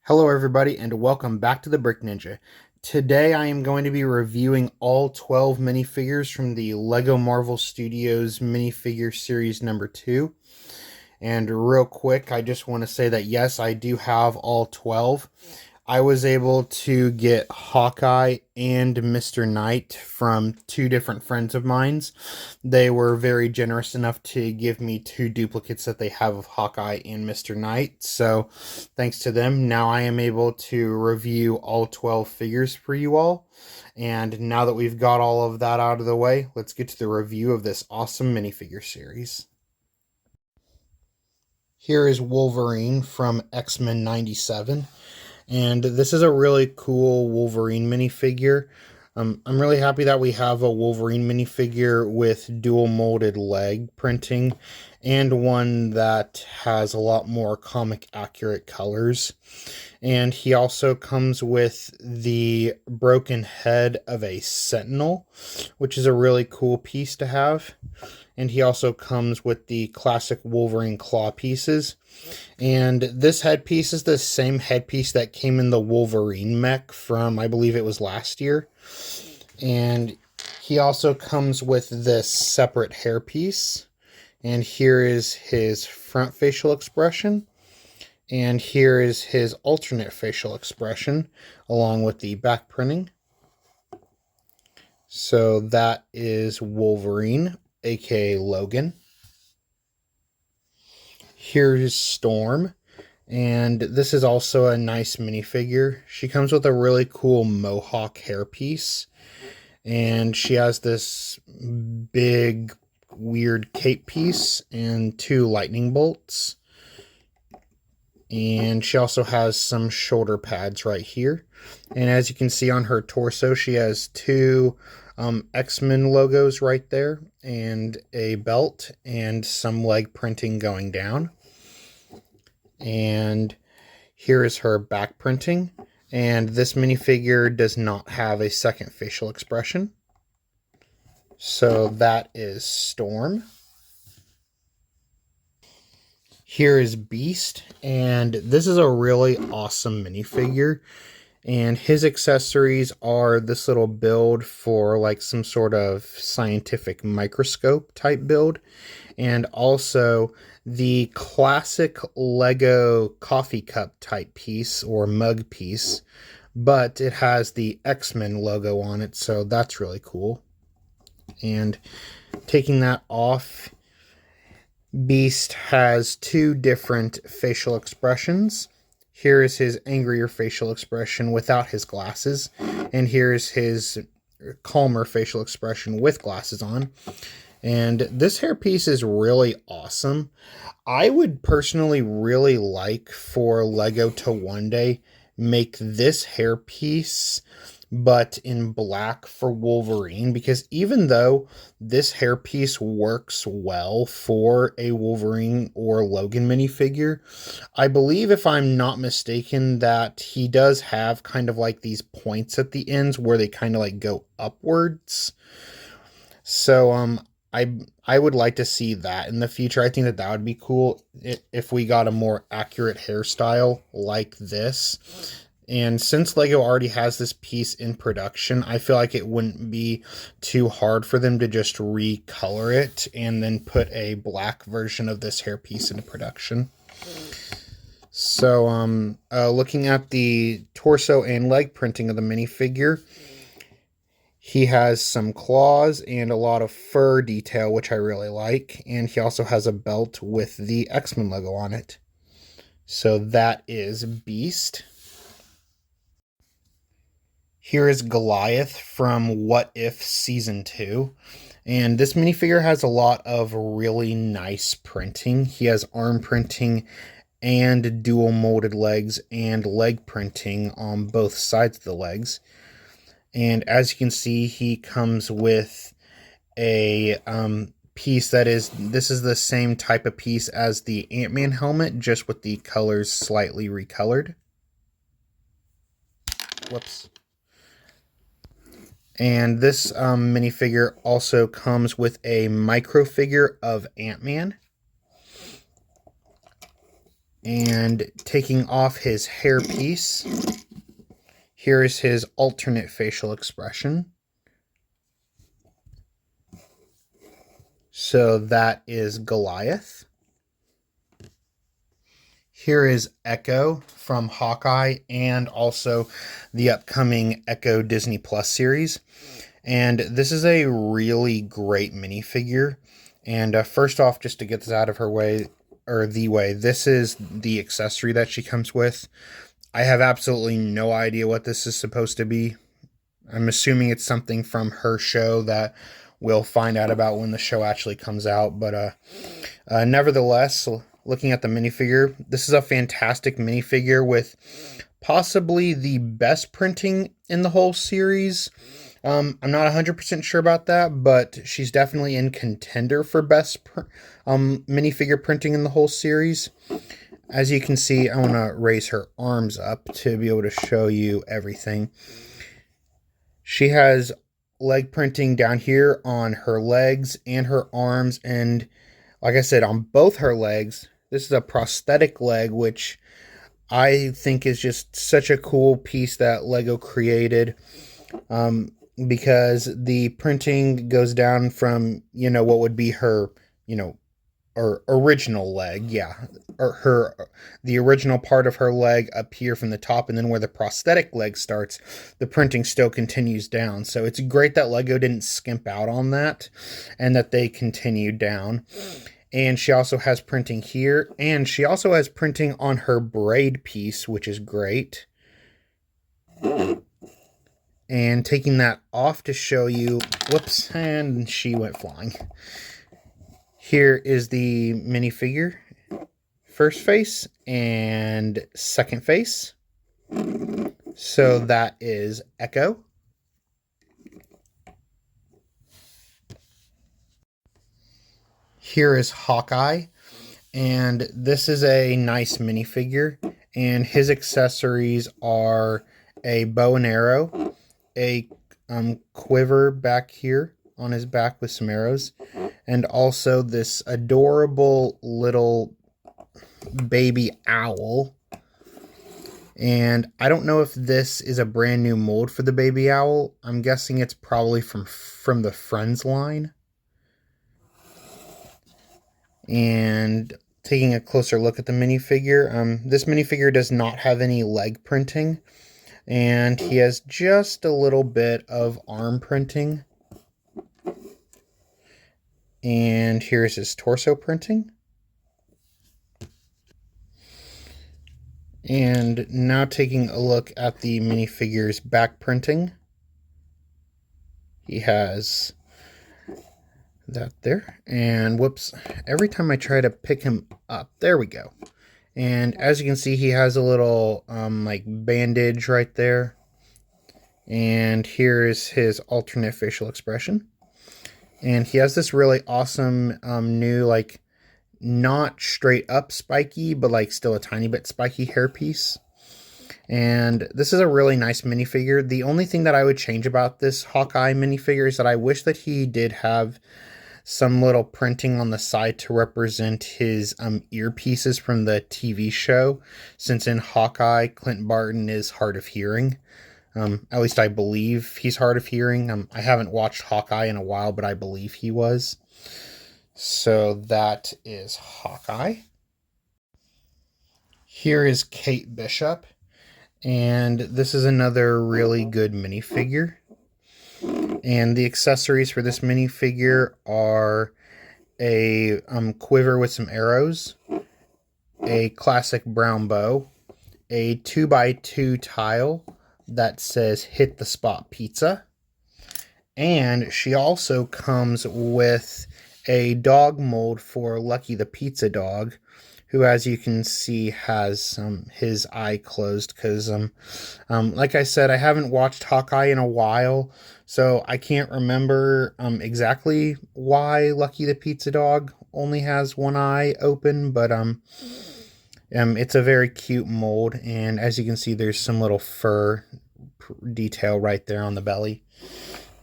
Hello everybody and welcome back to the Brick Ninja. Today I am going to be reviewing all 12 minifigures from the LEGO Marvel Studios minifigure series number 2. And real quick, I just want to say that yes, I do have all 12. I was able to get Hawkeye and Mr. Knight from two different friends of mine's. They were very generous enough to give me two duplicates that they have of Hawkeye and Mr. Knight. So thanks to them, now I am able to review all 12 figures for you all. And now that we've got all of that out of the way, let's get to the review of this awesome minifigure series. Here is Wolverine from X-Men 97. And this is a really cool Wolverine minifigure. I'm really happy that we have a Wolverine minifigure with dual molded leg printing and one that has a lot more comic accurate colors. And he also comes with the broken head of a sentinel, which is a really cool piece to have. And he also comes with the classic Wolverine claw pieces. And this headpiece is the same headpiece that came in the Wolverine mech from, I believe it was last year. And he also comes with this separate hairpiece. And here is his front facial expression. And here is his alternate facial expression, along with the back printing. So that is Wolverine, aka Logan. Here's Storm, and this is also a nice minifigure. She comes with a really cool mohawk hairpiece, and she has this big, weird cape piece and two lightning bolts. And she also has some shoulder pads right here. And as you can see on her torso, she has two X-Men logos right there, and a belt, and some leg printing going down. And here is her back printing. And this minifigure does not have a second facial expression. So that is Storm. Here is Beast, and this is a really awesome minifigure. And his accessories are this little build for like some sort of scientific microscope type build. And also the classic Lego coffee cup type piece or mug piece. But it has the X-Men logo on it, so that's really cool. And taking that off, Beast has two different facial expressions. Here is his angrier facial expression without his glasses, and here is his calmer facial expression with glasses on. And this hairpiece is really awesome. I would personally really like for LEGO to one day make this hairpiece but in black for Wolverine, because even though this hairpiece works well for a Wolverine or Logan minifigure, I believe, if I'm not mistaken, that he does have kind of like these points at the ends where they kind of like go upwards. So I would like to see that in the future. I think that would be cool if we got a more accurate hairstyle like this. And since LEGO already has this piece in production, I feel like it wouldn't be too hard for them to just recolor it and then put a black version of this hairpiece into production. So, looking at the torso and leg printing of the minifigure, he has some claws and a lot of fur detail, which I really like. And he also has a belt with the X-Men logo on it. So that is Beast. Here is Goliath from What If Season 2. And this minifigure has a lot of really nice printing. He has arm printing and dual molded legs and leg printing on both sides of the legs. And as you can see, he comes with a piece this is the same type of piece as the Ant-Man helmet, just with the colors slightly recolored. Whoops. And this minifigure also comes with a micro figure of Ant-Man. And taking off his hairpiece, here is his alternate facial expression. So that is Goliath. Here is Ekko from Hawkeye and also the upcoming Ekko Disney Plus series. And this is a really great minifigure. And first off, just to get this out of her way, this is the accessory that she comes with. I have absolutely no idea what this is supposed to be. I'm assuming it's something from her show that we'll find out about when the show actually comes out. But nevertheless, looking at the minifigure, this is a fantastic minifigure with possibly the best printing in the whole series. I'm not 100% sure about that, but she's definitely in contender for best minifigure printing in the whole series. As you can see, I want to raise her arms up to be able to show you everything. She has leg printing down here on her legs and her arms, and like I said, on both her legs. This is a prosthetic leg, which I think is just such a cool piece that Lego created. Because the printing goes down from, what would be her, or original leg, or the original part of her leg up here from the top, and then where the prosthetic leg starts, the printing still continues down. So it's great that Lego didn't skimp out on that, and that they continued down. And she also has printing here, and she also has printing on her braid piece, which is great. And taking that off to show you, whoops, and she went flying. Here is the minifigure, first face and second face. So that is Ekko. Here is Hawkeye, and this is a nice minifigure, and his accessories are a bow and arrow, a quiver back here on his back with some arrows, and also this adorable little baby owl. And I don't know if this is a brand new mold for the baby owl. I'm guessing it's probably from the Friends line. And taking a closer look at the minifigure, this minifigure does not have any leg printing, and he has just a little bit of arm printing. And here's his torso printing. And now taking a look at the minifigure's back printing. He has that there. And whoops, every time I try to pick him up, there we go. And as you can see, he has a little like bandage right there. And here's his alternate facial expression. And he has this really awesome new, like, not straight up spiky, but like still a tiny bit spiky hairpiece. And this is a really nice minifigure. The only thing that I would change about this Hawkeye minifigure is that I wish that he did have some little printing on the side to represent his earpieces from the TV show, since in Hawkeye, Clint Barton is hard of hearing. At least I believe he's hard of hearing. I haven't watched Hawkeye in a while, but I believe he was. So that is Hawkeye. Here is Kate Bishop, and this is another really good minifigure. And the accessories for this minifigure are a quiver with some arrows, a classic brown bow, a 2x2 tile that says "Hit the Spot Pizza," and she also comes with a dog mold for Lucky the Pizza Dog, who, as you can see, has his eye closed because, like I said, I haven't watched Hawkeye in a while, so I can't remember exactly why Lucky the Pizza Dog only has one eye open, but it's a very cute mold, and as you can see, there's some little fur detail right there on the belly.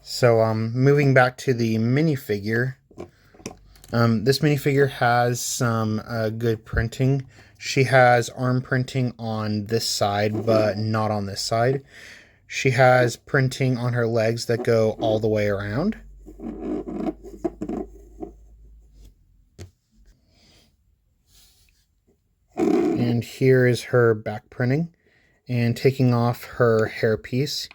So moving back to the minifigure, this minifigure has some good printing She has arm printing on this side, but not on this side. She has printing on her legs that go all the way around. And here is her back printing. And taking off her hairpiece,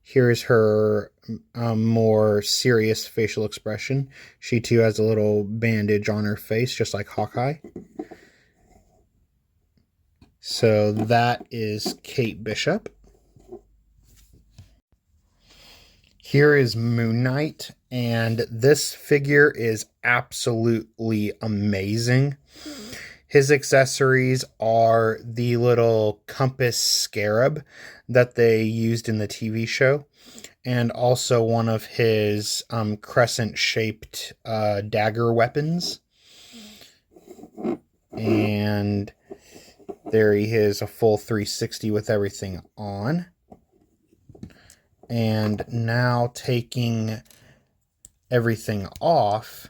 here is her more serious facial expression. She too has a little bandage on her face, just like Hawkeye. So that is Kate Bishop. Here is Moon Knight, and this figure is absolutely amazing. His accessories are the little compass scarab that they used in the TV show, and also one of his crescent-shaped dagger weapons. And there he is, a full 360 with everything on. And now taking everything off,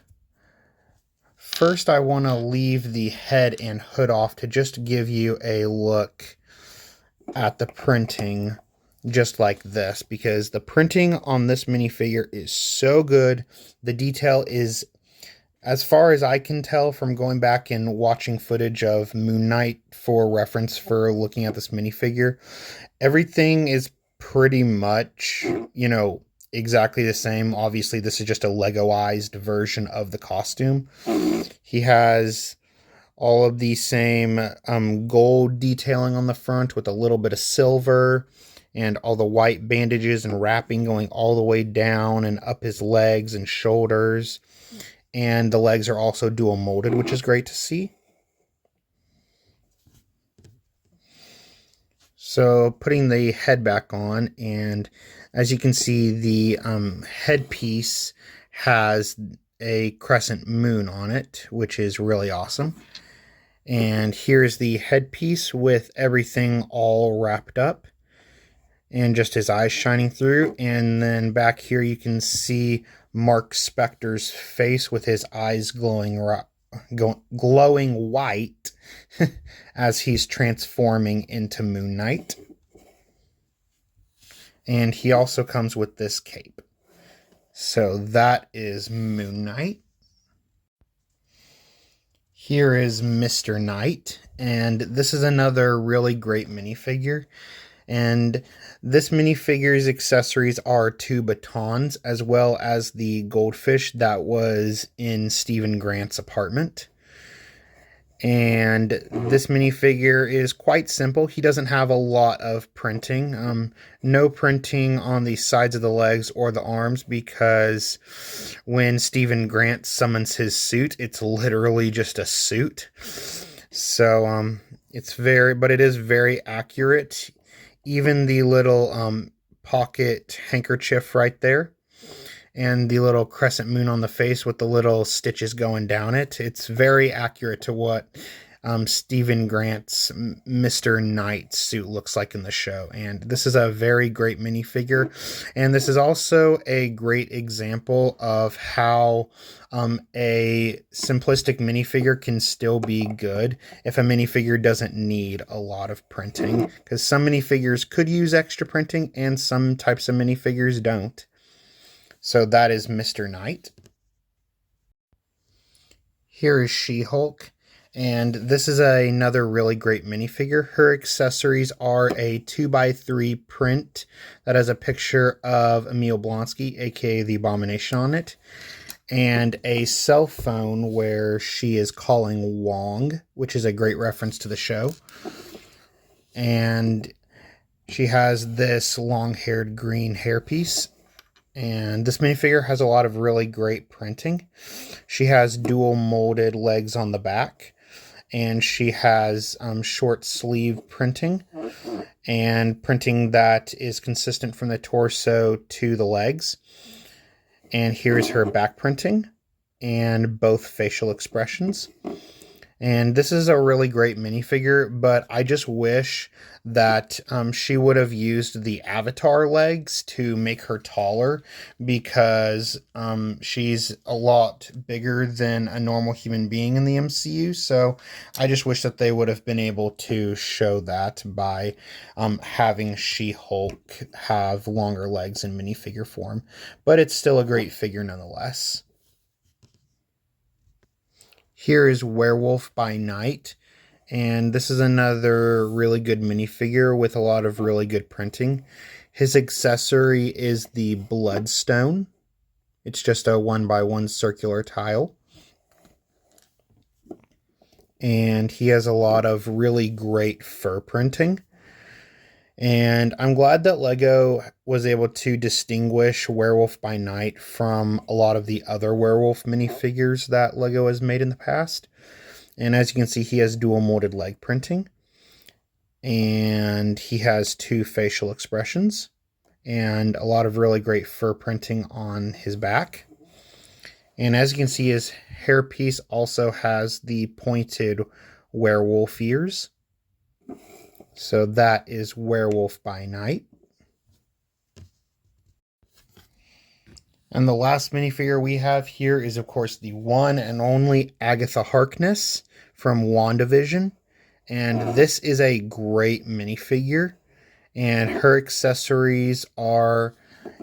first I want to leave the head and hood off to just give you a look at the printing just like this, because the printing on this minifigure is so good. The detail is, as far as I can tell from going back and watching footage of Moon Knight for reference for looking at this minifigure, everything is pretty much, exactly the same. Obviously, this is just a Legoized version of the costume. He has all of the same gold detailing on the front with a little bit of silver, and all the white bandages and wrapping going all the way down and up his legs and shoulders. And the legs are also dual molded, which is great to see. So putting the head back on, and as you can see, the headpiece has a crescent moon on it, which is really awesome. And here's the headpiece with everything all wrapped up, and just his eyes shining through. And then back here you can see Mark Spector's face with his eyes glowing white as he's transforming into Moon Knight. And he also comes with this cape. So that is Moon Knight. Here is Mr. Knight, and this is another really great minifigure. And this minifigure's accessories are 2 batons, as well as the goldfish that was in Stephen Grant's apartment. And this minifigure is quite simple. He doesn't have a lot of printing. No printing on the sides of the legs or the arms, because when Stephen Grant summons his suit, it's literally just a suit. So it is very accurate. Even the little pocket handkerchief right there, and the little crescent moon on the face with the little stitches going down it. It's very accurate to what Stephen Grant's Mr. Knight suit looks like in the show. And this is a very great minifigure. And this is also a great example of how a simplistic minifigure can still be good if a minifigure doesn't need a lot of printing. Because some minifigures could use extra printing and some types of minifigures don't. So that is Mr. Knight. Here is SheHulk, and this is another really great minifigure. Her accessories are a 2x3 print that has a picture of Emil Blonsky, aka the Abomination, on it, and a cell phone where she is calling Wong, which is a great reference to the show. And she has this long-haired green hairpiece. And this minifigure has a lot of really great printing. She has dual molded legs on the back, and she has short sleeve printing, and printing that is consistent from the torso to the legs. And here's her back printing and both facial expressions. And this is a really great minifigure, but I just wish that she would have used the avatar legs to make her taller, because she's a lot bigger than a normal human being in the MCU. So I just wish that they would have been able to show that by having She-Hulk have longer legs in minifigure form. But it's still a great figure nonetheless. Here is Werewolf by Night, and this is another really good minifigure with a lot of really good printing. His accessory is the Bloodstone. It's just a 1x1 circular tile. And he has a lot of really great fur printing. And I'm glad that LEGO was able to distinguish Werewolf by Night from a lot of the other werewolf minifigures that LEGO has made in the past. And as you can see, he has dual molded leg printing. And he has 2 facial expressions. And a lot of really great fur printing on his back. And as you can see, his hairpiece also has the pointed werewolf ears. So that is Werewolf by Night. And the last minifigure we have here is, of course, the one and only Agatha Harkness from WandaVision. And this is a great minifigure. And her accessories are,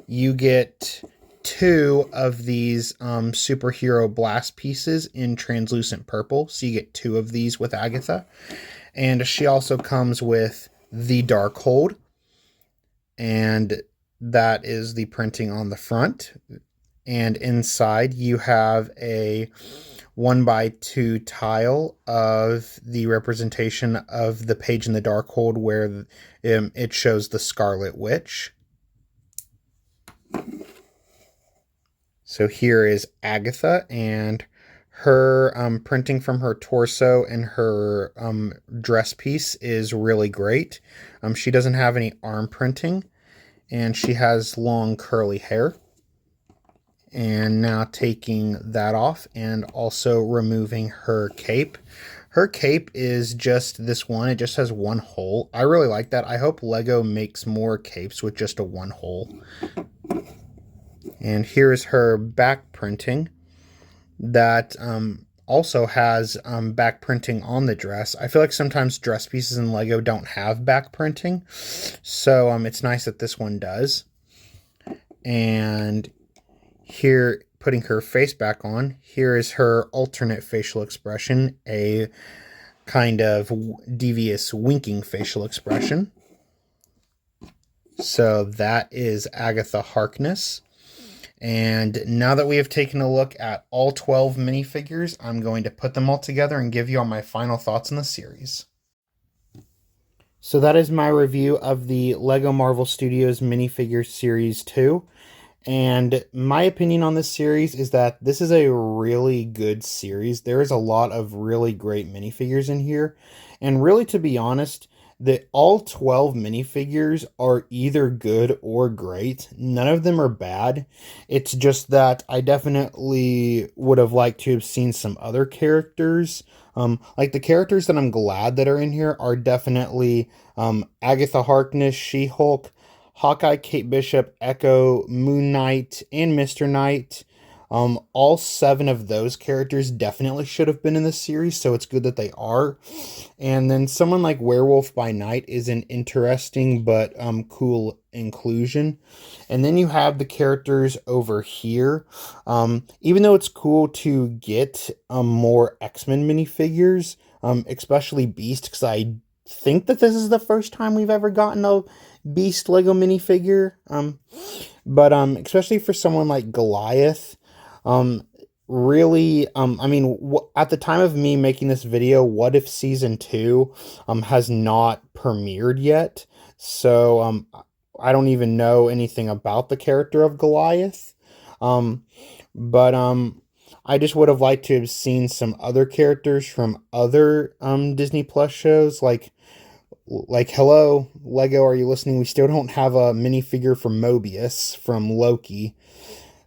you get 2 of these superhero blast pieces in translucent purple. So you get 2 of these with Agatha. And she also comes with the Darkhold, and that is the printing on the front. And inside you have a 1x2 tile of the representation of the page in the Darkhold where it shows the Scarlet Witch. So here is Agatha, and her printing from her torso and her dress piece is really great. She doesn't have any arm printing, and she has long curly hair. And now taking that off and also removing her cape. Her cape is just this one. It just has 1 hole. I really like that. I hope LEGO makes more capes with just a 1 hole. And here is her back printing that also has back printing on the dress. I feel like sometimes dress pieces in LEGO don't have back printing, so it's nice that this one does. And here, putting her face back on, here is her alternate facial expression, a kind of devious winking facial expression. So that is Agatha Harkness. And now that we have taken a look at all 12 minifigures, I'm going to put them all together and give you all my final thoughts on the series. So that is my review of the LEGO Marvel Studios Minifigure Series 2. And my opinion on this series is that this is a really good series. There is a lot of really great minifigures in here. And really, to be honest, all 12 minifigures are either good or great. None of them are bad. It's just that I definitely would have liked to have seen some other characters. Like the characters that I'm glad that are in here are definitely Agatha Harkness, She-Hulk, Hawkeye, Kate Bishop, Ekko, Moon Knight, and Mr. Knight. All 7 of those characters definitely should have been in the series, so it's good that they are. And then someone like Werewolf by Night is an interesting but cool inclusion. And then you have the characters over here. Even though it's cool to get more X-Men minifigures, especially Beast, because I think that this is the first time we've ever gotten a Beast Lego minifigure. But especially for someone like Goliath, really, I mean, at the time of me making this video, What If Season 2 has not premiered yet, so I don't even know anything about the character of Goliath, but I just would have liked to have seen some other characters from other Disney Plus shows, like hello, LEGO, are you listening? We still don't have a minifigure from Mobius from Loki.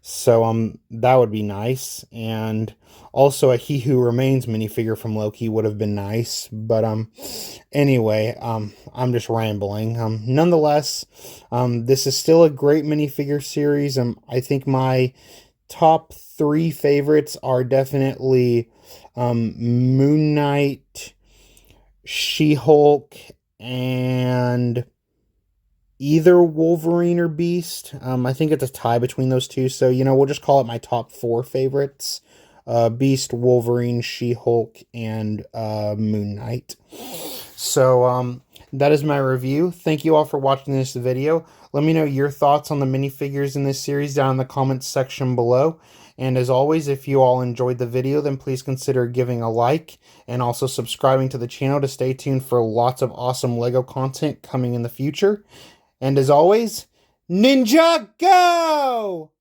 So that would be nice. And also a He Who Remains minifigure from Loki would have been nice. But anyway, I'm just rambling. Nonetheless, this is still a great minifigure series. I think my top three favorites are definitely Moon Knight, She-Hulk, and either Wolverine or Beast. I think it's a tie between those two. So, we'll just call it my top four favorites. Beast, Wolverine, She-Hulk, and Moon Knight. So, that is my review. Thank you all for watching this video. Let me know your thoughts on the minifigures in this series down in the comments section below. And as always, if you all enjoyed the video, then please consider giving a like and also subscribing to the channel to stay tuned for lots of awesome LEGO content coming in the future. And as always, Ninja Go!